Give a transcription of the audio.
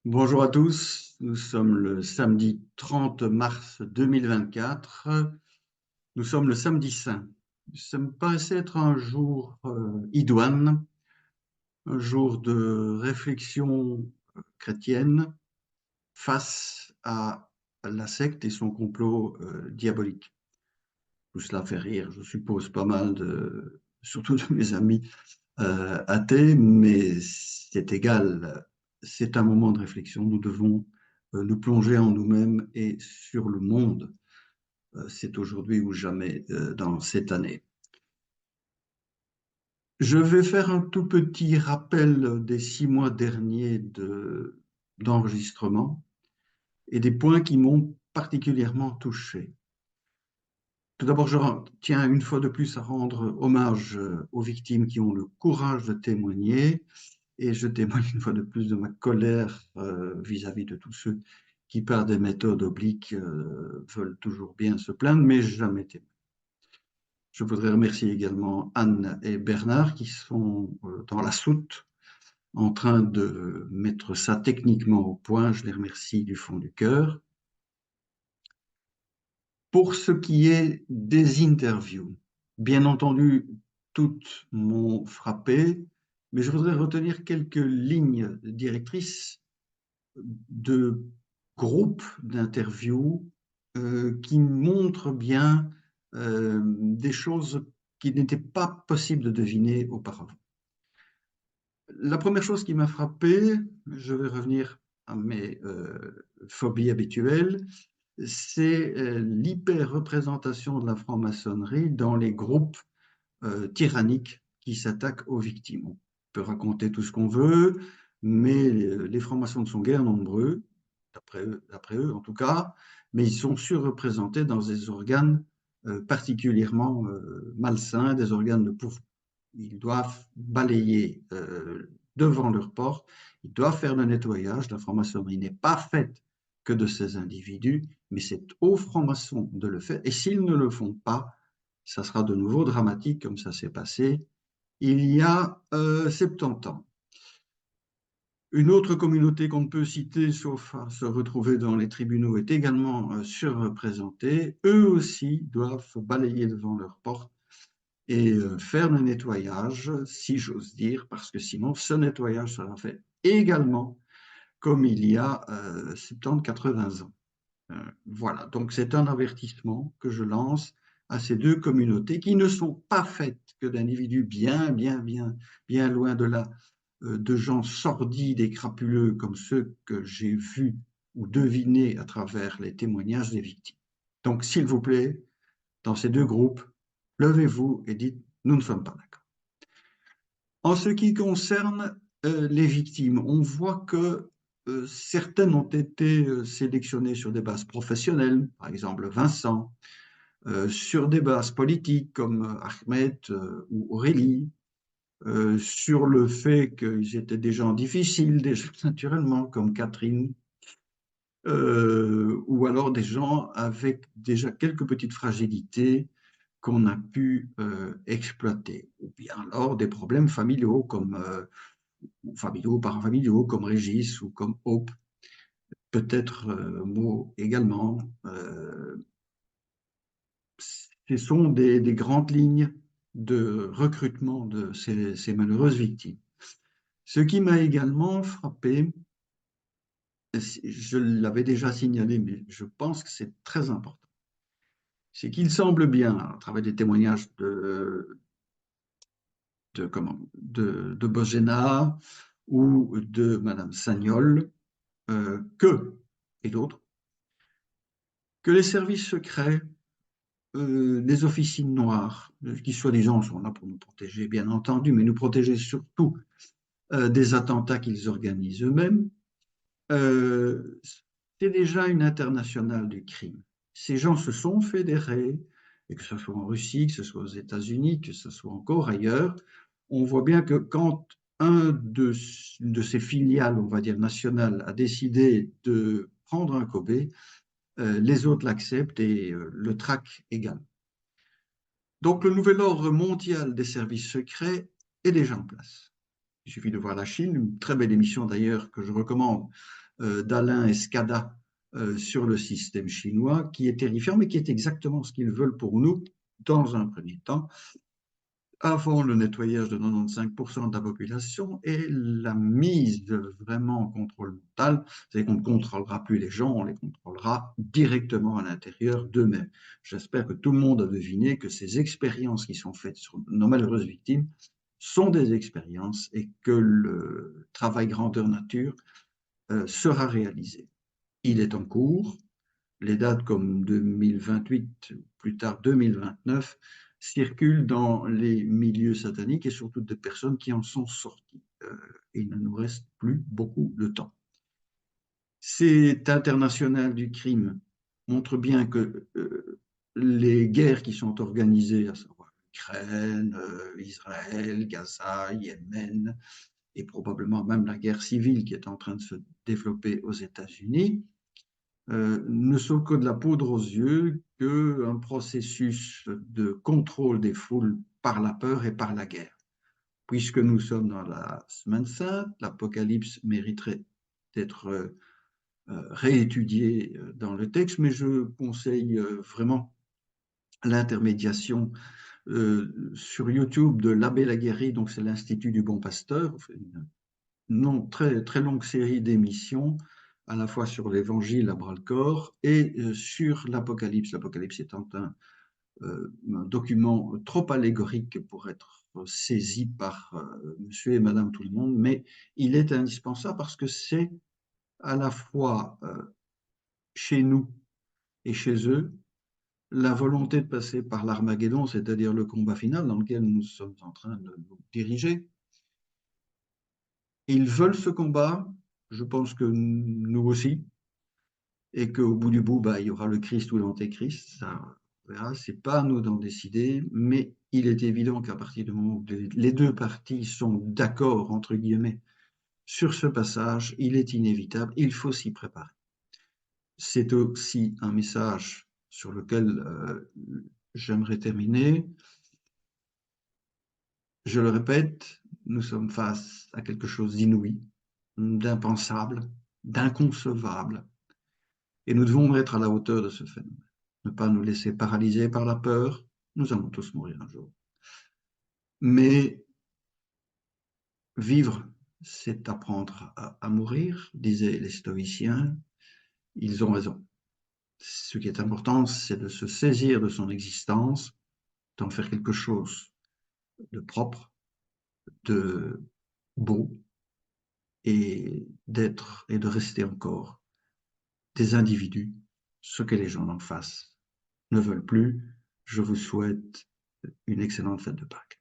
Bonjour à tous, nous sommes le samedi 30 mars 2024, nous sommes le samedi saint. Ça me paraissait être un jour idoine, un jour de réflexion chrétienne face à la secte et son complot diabolique. Tout cela fait rire, je suppose, pas mal surtout de mes amis athée, mais c'est égal. C'est un moment de réflexion. Nous devons nous plonger en nous-mêmes et sur le monde. C'est aujourd'hui ou jamais dans cette année. Je vais faire un tout petit rappel des 6 mois derniers d'enregistrement et des points qui m'ont particulièrement touché. Tout d'abord, je tiens une fois de plus à rendre hommage aux victimes qui ont le courage de témoigner. Et je témoigne une fois de plus de ma colère vis-à-vis de tous ceux qui, par des méthodes obliques, veulent toujours bien se plaindre, mais jamais témoigner. Je voudrais remercier également Anne et Bernard qui sont dans la soute en train de mettre ça techniquement au point. Je les remercie du fond du cœur. Pour ce qui est des interviews, bien entendu, toutes m'ont frappé, mais je voudrais retenir quelques lignes directrices de groupes d'interviews qui montrent bien des choses qui n'étaient pas possibles de deviner auparavant. La première chose qui m'a frappé, je vais revenir à mes phobies habituelles, c'est l'hyper-représentation de la franc-maçonnerie dans les groupes tyranniques qui s'attaquent aux victimes. On peut raconter tout ce qu'on veut, mais les francs-maçons sont guère nombreux, d'après eux en tout cas, mais ils sont surreprésentés dans des organes particulièrement malsains, des organes de pouvoir. Ils doivent balayer devant leur porte, ils doivent faire le nettoyage. La franc-maçonnerie n'est pas faite que de ces individus, mais c'est aux francs-maçons de le faire. Et s'ils ne le font pas, ça sera de nouveau dramatique comme ça s'est passé il y a 70 ans. Une autre communauté qu'on ne peut citer, sauf à se retrouver dans les tribunaux, est également surreprésentée. Eux aussi doivent balayer devant leur porte et faire le nettoyage, si j'ose dire, parce que sinon, ce nettoyage sera fait également comme il y a 70-80 ans. Voilà, donc c'est un avertissement que je lance à ces deux communautés qui ne sont pas faites que d'individus bien loin de là, de gens sordides et crapuleux comme ceux que j'ai vus ou devinés à travers les témoignages des victimes. Donc, s'il vous plaît, dans ces deux groupes, levez-vous et dites, nous ne sommes pas d'accord. En ce qui concerne les victimes, on voit que certaines ont été sélectionnées sur des bases professionnelles, par exemple Vincent, sur des bases politiques comme Ahmed ou Aurélie, sur le fait qu'ils étaient des gens difficiles, des gens naturellement comme Catherine, ou alors des gens avec déjà quelques petites fragilités qu'on a pu exploiter, ou bien alors des problèmes familiaux comme familiaux, parafamiliaux comme Régis ou comme Hope, peut-être Mo également. Ce sont des grandes lignes de recrutement de ces malheureuses victimes. Ce qui m'a également frappé, je l'avais déjà signalé, mais je pense que c'est très important, c'est qu'il semble bien, à travers des témoignages de Bogena ou de Madame Sagnol, et d'autres, que les services secrets, les officines noires, qui soi-disant sont là pour nous protéger, bien entendu, mais nous protéger surtout des attentats qu'ils organisent eux-mêmes, euh, c'est déjà une internationale du crime. Ces gens se sont fédérés, et que ce soit en Russie, que ce soit aux États-Unis, que ce soit encore ailleurs, on voit bien que quand de ces filiales, on va dire nationales, a décidé de prendre un Kobe, les autres l'acceptent et le traquent également. Donc le nouvel ordre mondial des services secrets est déjà en place. Il suffit de voir la Chine, une très belle émission d'ailleurs que je recommande d'Alain Escada sur le système chinois, qui est terrifiant, mais qui est exactement ce qu'ils veulent pour nous dans un premier temps, avant le nettoyage de 95% de la population et la mise vraiment en contrôle mental, c'est qu'on ne contrôlera plus les gens, on les contrôlera directement à l'intérieur d'eux-mêmes. J'espère que tout le monde a deviné que ces expériences qui sont faites sur nos malheureuses victimes sont des expériences et que le travail grandeur nature sera réalisé. Il est en cours. Les dates comme 2028, plus tard 2029, circulent dans les milieux sataniques et surtout des personnes qui en sont sorties. Il ne nous reste plus beaucoup de temps. Cet international du crime montre bien que les guerres qui sont organisées, à savoir l'Ukraine, Israël, Gaza, Yémen, et probablement même la guerre civile qui est en train de se développer aux États-Unis, ne sont que de la poudre aux yeux, qu'un processus de contrôle des foules par la peur et par la guerre. Puisque nous sommes dans la semaine sainte, l'Apocalypse mériterait d'être réétudié dans le texte, mais je conseille vraiment l'intermédiation sur YouTube de l'Abbé Laguerre, donc c'est l'Institut du Bon Pasteur, une très, très longue série d'émissions, à la fois sur l'Évangile à bras-le-corps et sur l'Apocalypse. L'Apocalypse étant un document trop allégorique pour être saisi par monsieur et madame tout le monde, mais il est indispensable parce que c'est à la fois chez nous et chez eux la volonté de passer par l'Armageddon, c'est-à-dire le combat final dans lequel nous sommes en train de nous diriger. Ils veulent ce combat, je pense que nous aussi, et qu'au bout du bout, bah, il y aura le Christ ou l'Antéchrist, ça, on verra, c'est pas à nous d'en décider, mais il est évident qu'à partir du moment où les deux parties sont d'accord, entre guillemets, sur ce passage, il est inévitable, il faut s'y préparer. C'est aussi un message sur lequel j'aimerais terminer. Je le répète, nous sommes face à quelque chose d'inouï, d'impensable, d'inconcevable, et nous devons être à la hauteur de ce phénomène. Ne pas nous laisser paralyser par la peur, nous allons tous mourir un jour. Mais vivre, c'est apprendre à mourir, disaient les stoïciens, ils ont raison. Ce qui est important, c'est de se saisir de son existence, d'en faire quelque chose de propre, de beau, et d'être et de rester encore des individus, ce que les gens en face ne veulent plus. Je vous souhaite une excellente fête de Pâques.